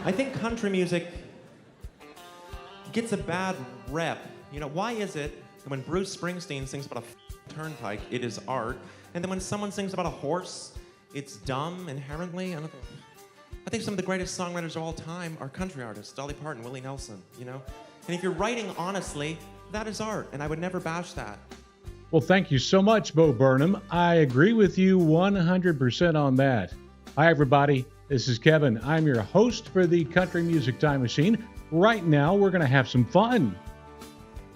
I think country music gets a bad rep. You know, why is it that when Bruce Springsteen sings about a turnpike, it is art, and then when someone sings about a horse, it's dumb inherently? I think some of the greatest songwriters of all time are country artists, Dolly Parton, Willie Nelson, you know? And if you're writing honestly, that is art, and I would never bash that. Well, thank you so much, Bo Burnham. I agree with you 100% on that. Hi, everybody. This is Kevin. I'm your host for the Country Music Time Machine. Right now, we're going to have some fun.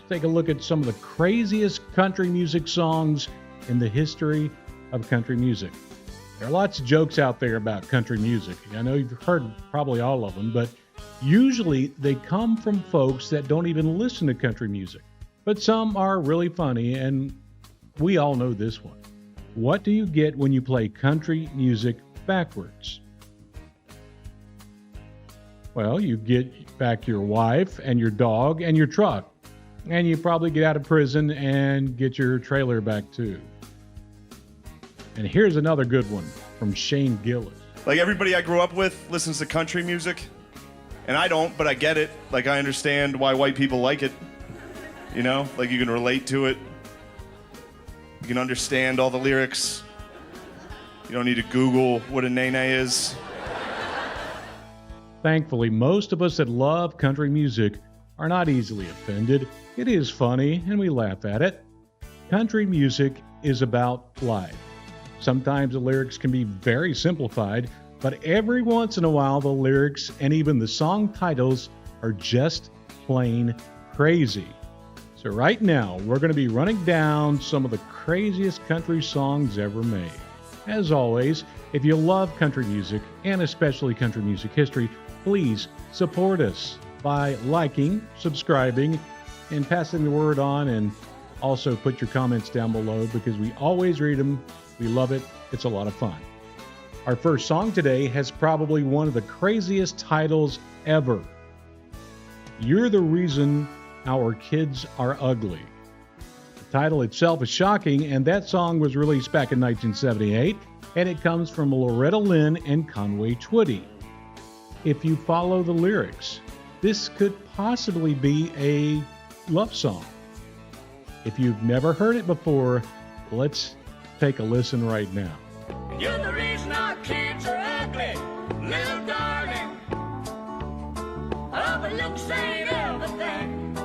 Take a look at some of the craziest country music songs in the history of country music. There are lots of jokes out there about country music. I know you've heard probably all of them, but usually they come from folks that don't even listen to country music. But some are really funny, and we all know this one. What do you get when you play country music backwards? Well, you get back your wife and your dog and your truck, and you probably get out of prison and get your trailer back too. And here's another good one from Shane Gillis. Like, everybody I grew up with listens to country music, and I don't, but I get it. Like, I understand why white people like it. You know, like, you can relate to it. You can understand all the lyrics. You don't need to Google what a nene is. Thankfully, most of us that love country music are not easily offended. It is funny, and we laugh at it. Country music is about life. Sometimes the lyrics can be very simplified, but every once in a while the lyrics and even the song titles are just plain crazy. So right now, we're going to be running down some of the craziest country songs ever made. As always, if you love country music, and especially country music history, please support us by liking, subscribing, and passing the word on, and also put your comments down below because we always read them. We love it. It's a lot of fun. Our first song today has probably one of the craziest titles ever. You're the Reason Our Kids Are Ugly. The title itself is shocking, and that song was released back in 1978, and it comes from Loretta Lynn and Conway Twitty. If you follow the lyrics, this could possibly be a love song. If you've never heard it before, let's take a listen right now. You're the reason our kids are ugly, little darling. Oh, but looks ain't everything,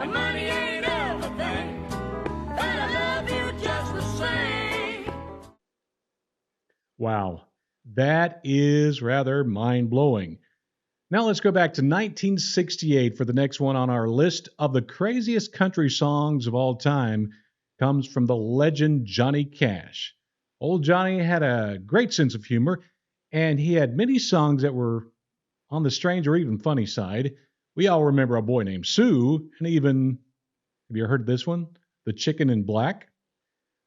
and money ain't everything, but I love you just the same. Wow, that is rather mind-blowing. Now let's go back to 1968 for the next one on our list of the craziest country songs of all time. Comes from the legend Johnny Cash. Old Johnny had a great sense of humor, and he had many songs that were on the strange or even funny side. We all remember A Boy Named Sue, and even, have you heard this one? The Chicken in Black.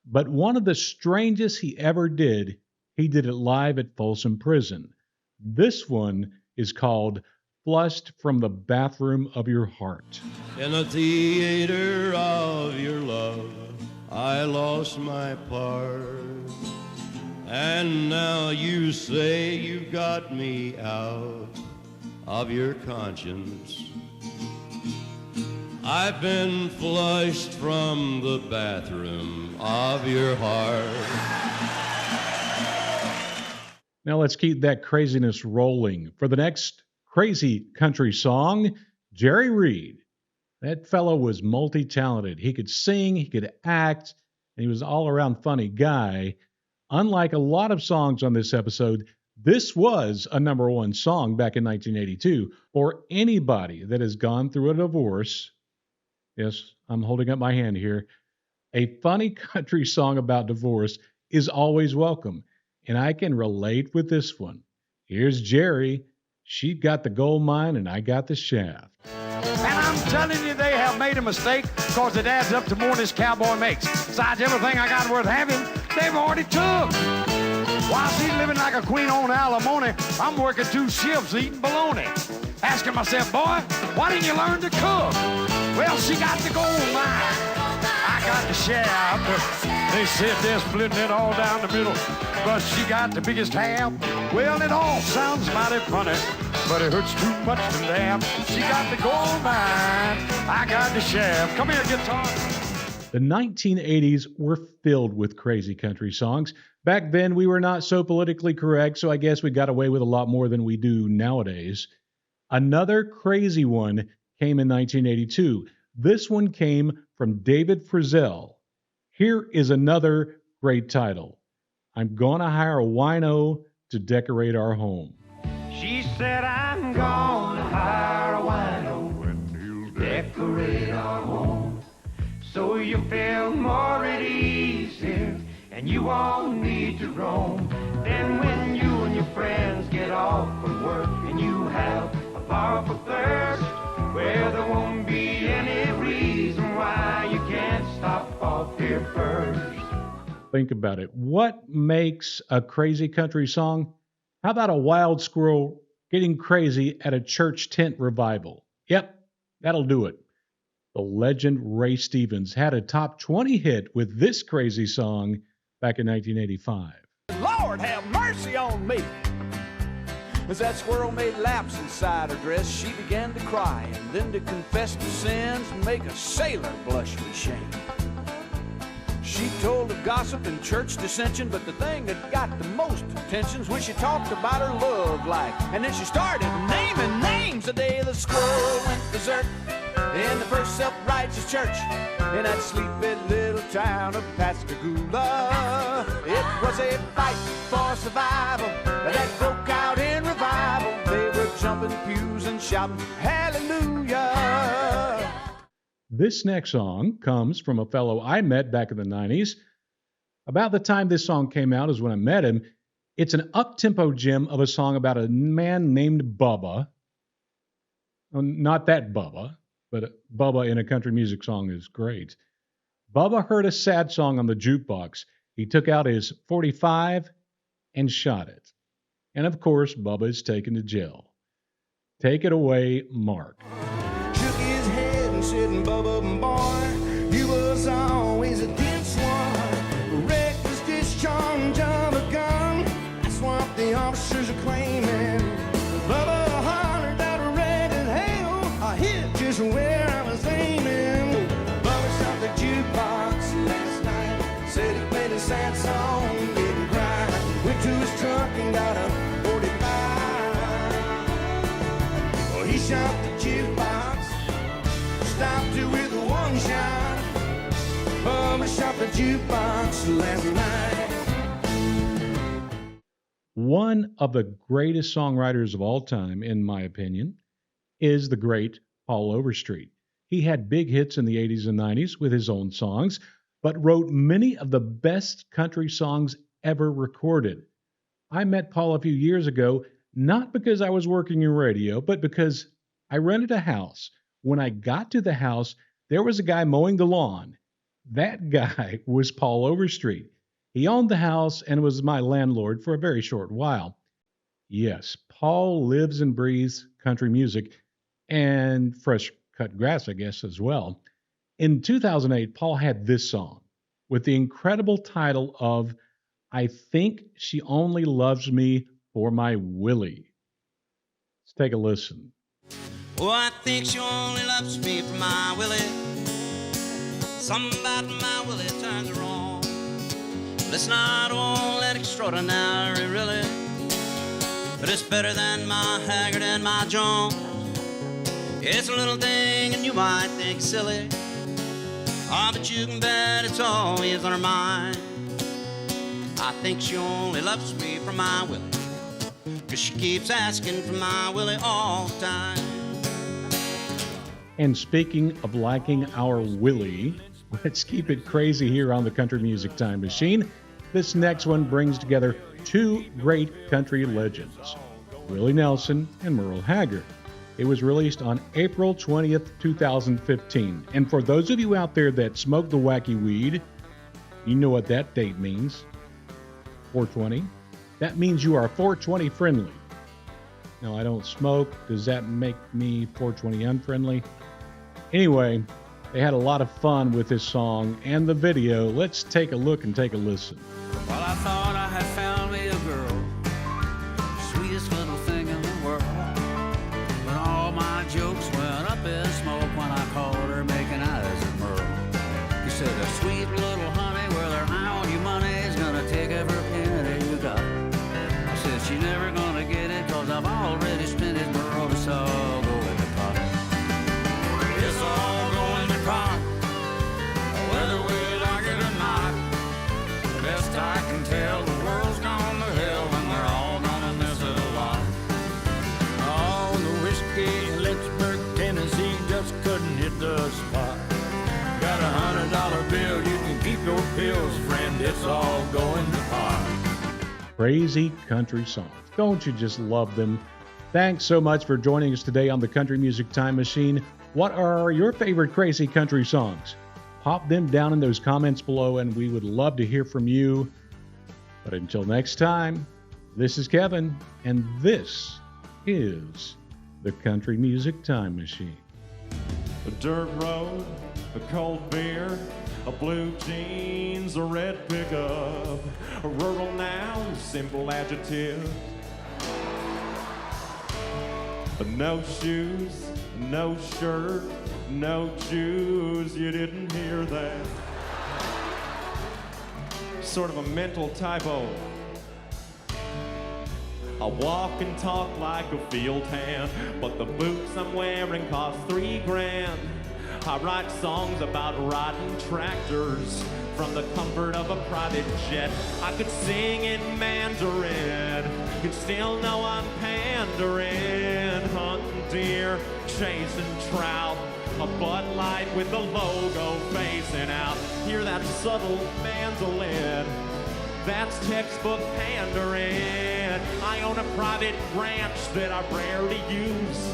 But one of the strangest he ever did, he did it live at Folsom Prison. This one is called Flushed from the Bathroom of Your Heart. In the theater of your love, I lost my part. And now you say you've got me out of your conscience. I've been flushed from the bathroom of your heart. Now let's keep that craziness rolling. For the next crazy country song, Jerry Reed. That fellow was multi-talented. He could sing, he could act, and he was an all-around funny guy. Unlike a lot of songs on this episode, this was a number one song back in 1982 for anybody that has gone through a divorce. Yes, I'm holding up my hand here. A funny country song about divorce is always welcome, and I can relate with this one. Here's Jerry. She got the gold mine, and I got the shaft. And I'm telling you, they have made a mistake because it adds up to more than this cowboy makes. Besides, everything I got worth having, they've already took. While she's living like a queen on alimony, I'm working 2 shifts eating bologna. Asking myself, boy, why didn't you learn to cook? Well, she got the gold mine. I got the shaft. They said they're splitting it all down the middle, but she got the biggest half. Well, it all sounds mighty funny. but it hurts too much to laugh. She got the gold mine, I got the shaft. Come here, guitar. The 1980s were filled with crazy country songs. Back then, we were not so politically correct, so I guess we got away with a lot more than we do nowadays. Another crazy one came in 1982. This one came from David Frizzell. Here is another great title. I'm Gonna Hire a Wino to Decorate Our Home. She said, I'm gonna hire a wino and he'll decorate our home. So you feel more at ease here and you won't need to roam. Then when you and your friends get off from work and you have a powerful thirst, well, there won't be any reason why you can't stop off here first. Think about it. What makes a crazy country song? How about a wild squirrel getting crazy at a church tent revival? Yep, that'll do it. The legend Ray Stevens had a top 20 hit with this crazy song back in 1985. Lord have mercy on me. As that squirrel made laps inside her dress, she began to cry and then to confess to sins and make a sailor blush with shame. She told of gossip and church dissension, but the thing that got the most attention was when she talked about her love life. And then she started naming names the day the squirrel went berserk in the first self-righteous church in that sleepy little town of Pascagoula. It was a fight for survival that broke out in revival. They were jumping pews and shouting hallelujah. This next song comes from a fellow I met back in the 90s. About the time this song came out is when I met him. It's an up-tempo gem of a song about a man named Bubba. Well, not that Bubba, but Bubba in a country music song is great. Bubba heard a sad song on the jukebox. He took out his .45 and shot it. And of course, Bubba is taken to jail. Take it away, Mark. Shook his head and said, Bubba, boy, you was always a dense one. Reckless discharge of a gun, that's what the officers are claiming. Bubba hollered out a ragged hail, I hit just where I was aiming. Bubba shot the jukebox last night, said he played a sad song, didn't cry. Went to his truck and got a .45. Well, he shot the jukebox, stopped it with one shot. Bubba shot the jukebox last night. One of the greatest songwriters of all time, in my opinion, is the great Paul Overstreet. He had big hits in the 80s and 90s with his own songs, but wrote many of the best country songs ever recorded. I met Paul a few years ago, not because I was working in radio, but because I rented a house. When I got to the house, there was a guy mowing the lawn. That guy was Paul Overstreet. He owned the house and was my landlord for a very short while. Yes, Paul lives and breathes country music and fresh cut grass, I guess, as well. In 2008, Paul had this song with the incredible title of I Think She Only Loves Me for My Willie. Let's take a listen. Oh, I think she only loves me for my Willie. Something about my Willie turns her on. But it's not all that extraordinary, really. But it's better than my Haggard and my Jones. It's a little thing and you might think silly. Oh, but you can bet it's always on her mind. I think she only loves me for my Willie, 'cause she keeps asking for my Willie all the time. And speaking of liking our Willie, let's keep it crazy here on the Country Music Time Machine. This next one brings together two great country legends, Willie Nelson and Merle Haggard. It was released on April 20th, 2015. And for those of you out there that smoke the wacky weed, you know what that date means. 420. That means you are 420 friendly. No, I don't smoke. Does that make me 420 unfriendly? Anyway, they had a lot of fun with this song and the video. Let's take a look and take a listen. Well, I thought I had found me a girl, sweetest little thing in the world. But you're never gonna get it, cause I've already spent it. But it's all going to pot. It's all going to pot, whether we like it or not. Best I can tell, the world's gone to hell, and we're all gonna miss it a lot. Oh, the whiskey in Lynchburg, Tennessee just couldn't hit the spot. Got $100 bill, you can keep your pills, friend, it's all going to pot. Crazy country songs. Don't you just love them? Thanks so much for joining us today on the Country Music Time Machine. What are your favorite crazy country songs? Pop them down in those comments below, and we would love to hear from you. But until next time, this is Kevin, and this is the Country Music Time Machine. A dirt road, a cold beer, a blue jeans, a red pickup, a rural noun, simple adjective. No shoes, no shirt, no Jews, you didn't hear that. Sort of a mental typo. I walk and talk like a field hand, but the boots I'm wearing cost $3,000. I write songs about riding tractors from the comfort of a private jet. I could sing in Mandarin, you'd still know I'm pandering. Hunting deer, chasing trout, a Bud Light with the logo facing out. Hear that subtle mandolin? That's textbook pandering. I own a private ranch that I rarely use.